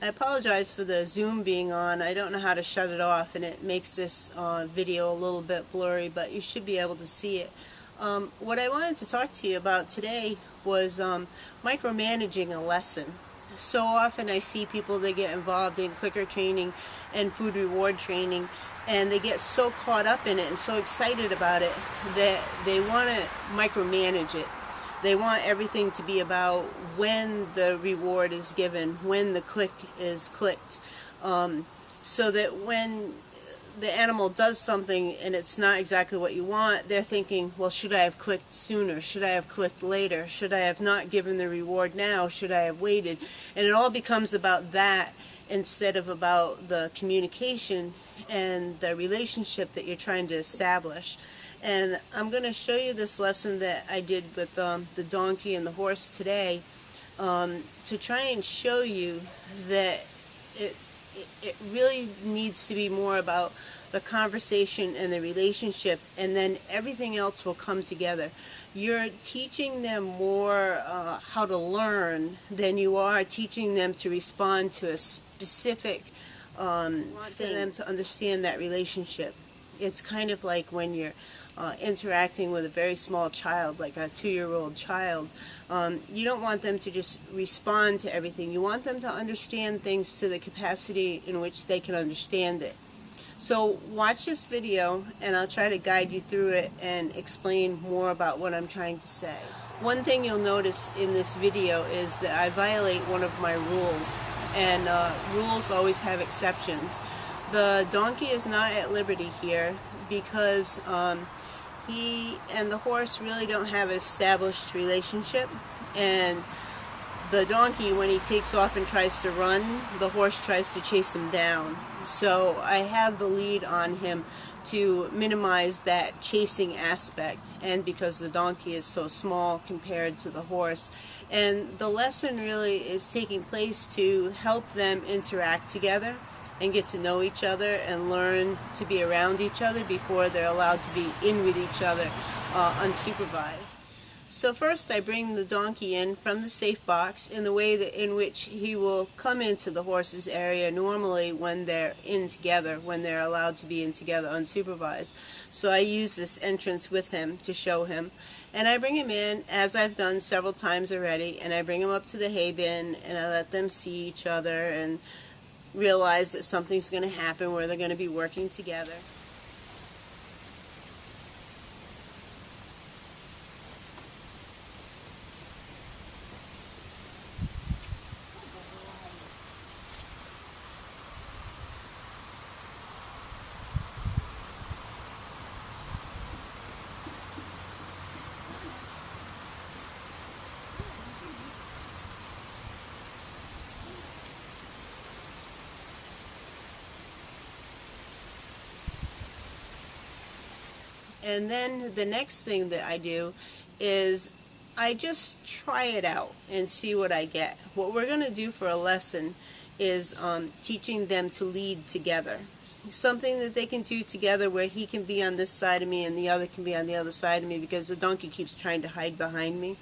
I apologize for the zoom being on. I don't know how to shut it off, and it makes this video a little bit blurry, but you should be able to see it. What I wanted to talk to you about today was micromanaging a lesson. So often I see people that get involved in clicker training and food reward training, and they get so caught up in it and so excited about it that they want to micromanage it. They want everything to be about when the reward is given, when the click is clicked, so that when the animal does something and it's not exactly what you want, they're thinking, well, should I have clicked sooner? Should I have clicked later? Should I have not given the reward now? Should I have waited? And it all becomes about that instead of about the communication and the relationship that you're trying to establish. And I'm going to show you this lesson that I did with the donkey and the horse today, to try and show you that it really needs to be more about the conversation and the relationship, and then everything else will come together. You're teaching them more how to learn than you are teaching them to respond to a specific thing, them to understand that relationship. It's kind of like when you're interacting with a very small child, like a 2-year-old child. You don't want them to just respond to everything. You want them to understand things to the capacity in which they can understand it. So watch this video and I'll try to guide you through it and explain more about what I'm trying to say. One thing you'll notice in this video is that I violate one of my rules, and rules always have exceptions. The donkey is not at liberty here because he and the horse really don't have an established relationship, and the donkey, when he takes off and tries to run, the horse tries to chase him down. So I have the lead on him to minimize that chasing aspect, and because the donkey is so small compared to the horse. And the lesson really is taking place to help them interact together and get to know each other and learn to be around each other before they're allowed to be in with each other unsupervised. So first I bring the donkey in from the safe box in the way that in which he will come into the horse's area normally when they're in together, when they're allowed to be in together unsupervised. So I use this entrance with him to show him. And I bring him in, as I've done several times already, and I bring him up to the hay bin and I let them see each other and realize that something's going to happen where they're going to be working together. And then the next thing that I do is I just try it out and see what I get. What we're going to do for a lesson is teaching them to lead together. Something that they can do together where he can be on this side of me and the other can be on the other side of me, because the donkey keeps trying to hide behind me.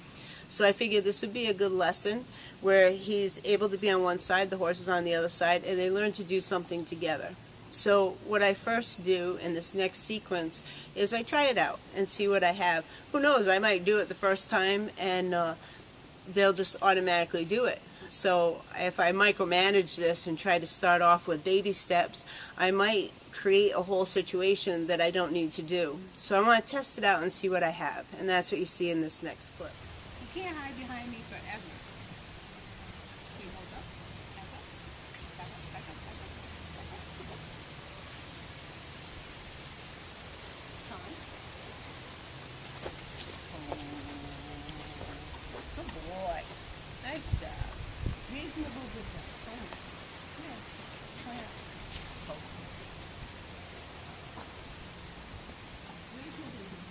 So I figured this would be a good lesson where he's able to be on one side, the horse is on the other side, and they learn to do something together. So what I first do in this next sequence is I try it out and see what I have. Who knows, I might do it the first time and they'll just automatically do it. So if I micromanage this and try to start off with baby steps, I might create a whole situation that I don't need to do. So I want to test it out and see what I have, and that's what you see in this next clip. You can't hide behind me forever. Okay, hold up. Back up. Back up, back up, back up. Good boy. Nice job. Reasonable good job. Come on. Here. Come here. Reasonable good.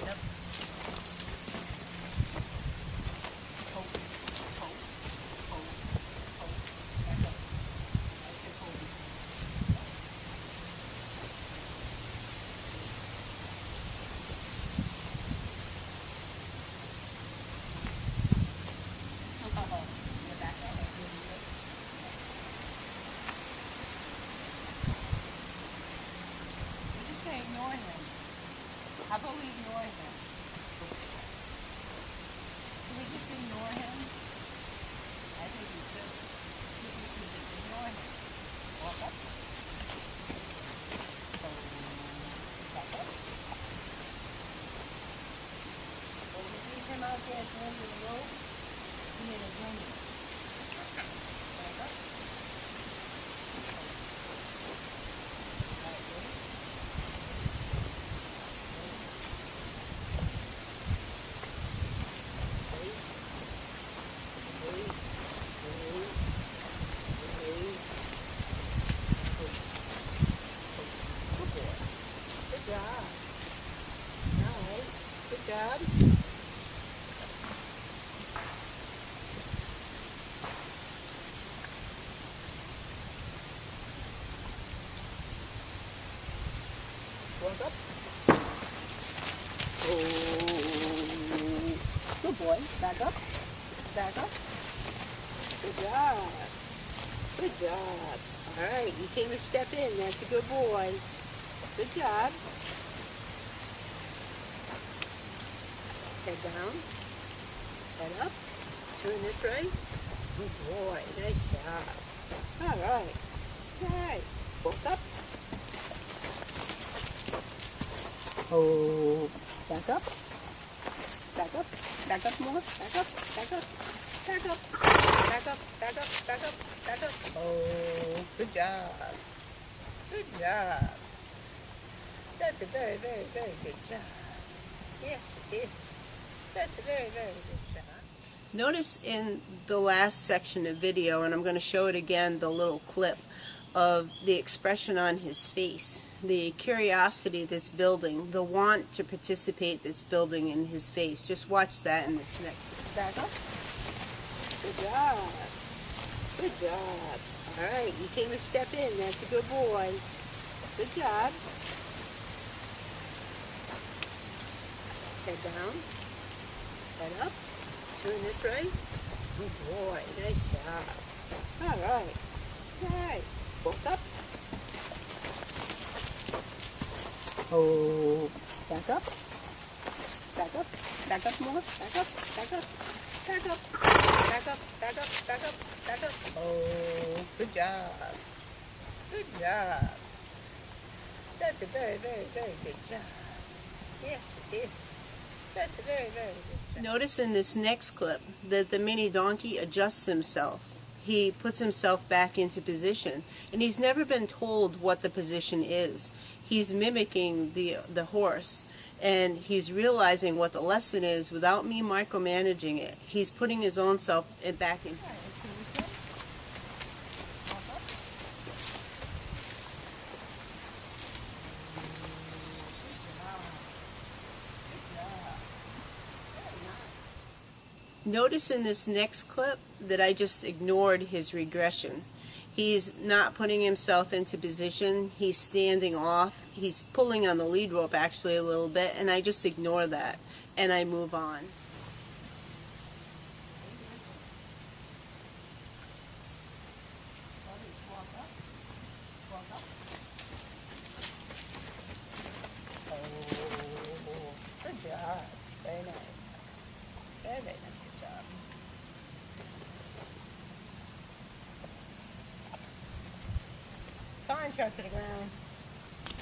Yep. Hold. Hold. Hold. Hold. Back up. I said hold. How about we ignore him? Can we just ignore him? I think we should. We should just ignore him. Walk up. Back up. When you see him out there at the end of the rope, you need to join him. Back up. Good job. Nice. Good job. Walk up. Oh. Good boy. Back up. Back up. Good job. Good job. All right. You came a step in. That's a good boy. Good job. Head down. Head up. Turn this way. Good boy. Nice job. All right. All right. Walk up. Oh. Back up. Back up. Back up more. Back up. Back up. Back up. Back up. Back up. Back up. Back up. Oh. Good job. Good job. That's a very, very, very good job. Yes, it is. That's a very, very good job. Notice in the last section of video, and I'm going to show it again, the little clip of the expression on his face, the curiosity that's building, the want to participate that's building in his face. Just watch that in this next. Back up. Good job. Good job. All right, you came a step in. That's a good boy. Good job. Head down. Head up. Turn this way. Good boy. Nice job. All right. All right. Walk up. Oh. Back up. Back up. Back up more. Back up. Back up. Back up. Back up. Back up. Back up. Back up. Oh. Good job. Good job. That's a very, very, very good job. Yes, it is. That's a very, very good job. Notice in this next clip that the mini donkey adjusts himself. He puts himself back into position, and he's never been told what the position is. He's mimicking the horse, and he's realizing what the lesson is without me micromanaging it. He's putting his own self back in. Notice in this next clip that I just ignored his regression. He's not putting himself into position. He's standing off. He's pulling on the lead rope actually a little bit, and I just ignore that and I move on. Oh, good job. Very nice. Very, very nice. Good job. Fine, shot to the ground.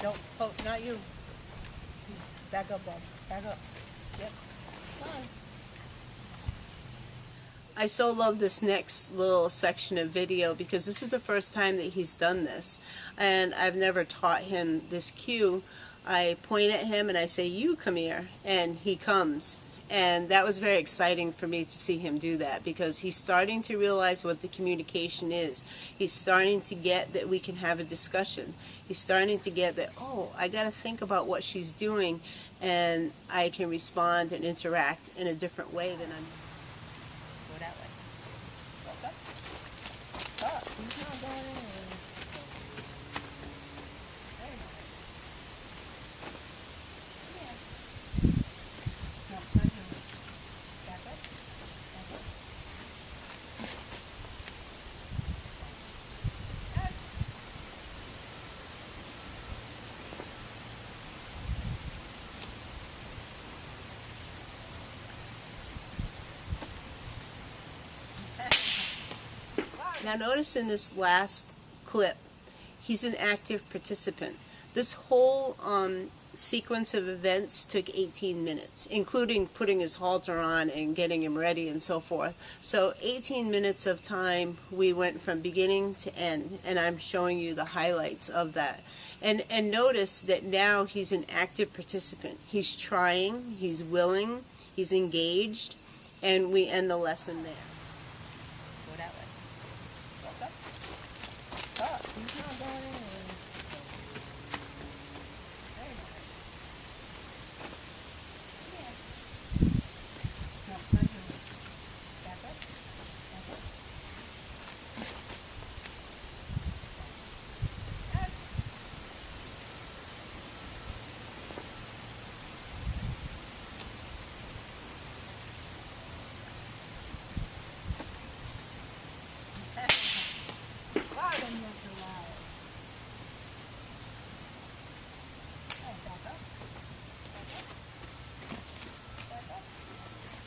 Don't, oh, not you. Back up, Bob. Back up. Yep. Fine. I so love this next little section of video because this is the first time that he's done this, and I've never taught him this cue. I point at him and I say, "You come here," and he comes. And that was very exciting for me to see him do that because he's starting to realize what the communication is. He's starting to get that we can have a discussion. He's starting to get that, oh, I got to think about what she's doing and I can respond and interact in a different way than I'm. Go that way. Walk up. Up. He's not going anywhere. Very nice. Yeah. No, not you. Back up. Back up. Yes. Now notice in this last clip, he's an active participant. This whole sequence of events took 18 minutes, including putting his halter on and getting him ready and so forth. So 18 minutes of time we went from beginning to end, and I'm showing you the highlights of that. And notice that now he's an active participant. He's trying, he's willing, he's engaged, and we end the lesson there. Go that way. Walk up. Up. He's not going anywhere. Very nice. Yeah. No, not here.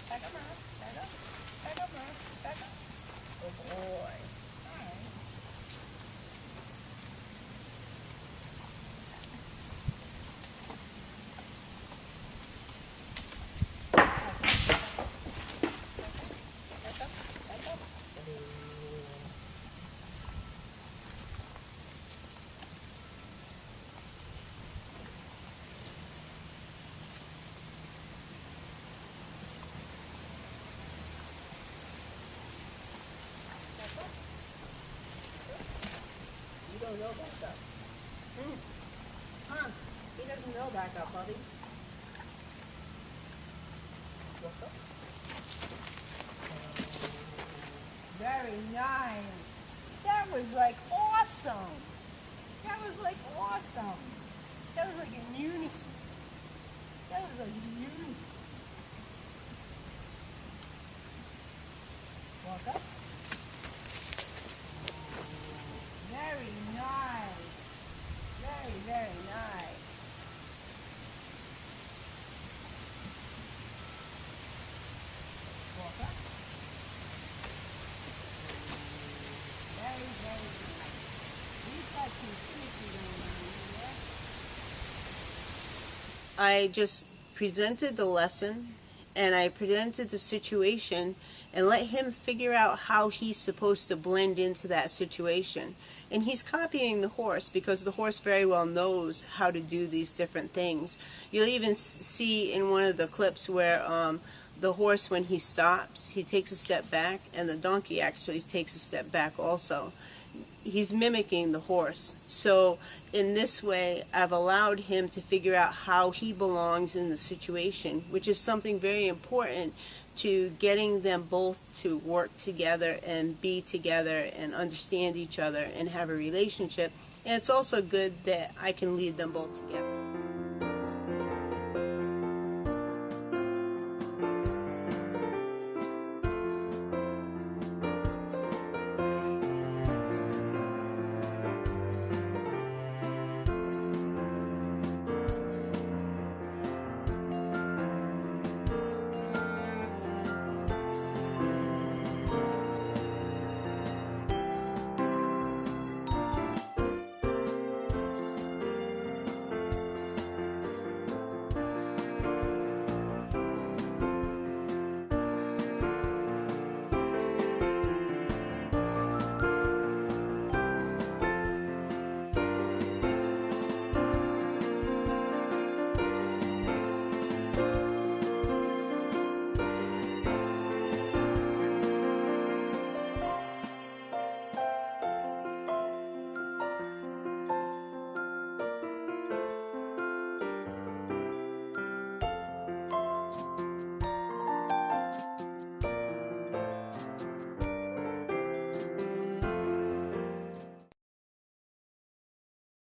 Back up. Back up. Good boy. All right. He don't know back up. Huh? He doesn't know back up, buddy. Walk up. Very nice. That was like awesome. That was like awesome. That was like in unison. That was like in unison. Walk up. Very nice. Very, very nice. Walk up. Very, very nice. We've got some sneaky going on here. I just presented the lesson, and I presented the situation, and let him figure out how he's supposed to blend into that situation. And he's copying the horse because the horse very well knows how to do these different things. You'll even see in one of the clips where the horse, when he stops, he takes a step back, and the donkey actually takes a step back also. He's mimicking the horse. So in this way, I've allowed him to figure out how he belongs in the situation, which is something very important to getting them both to work together and be together and understand each other and have a relationship. And it's also good that I can lead them both together.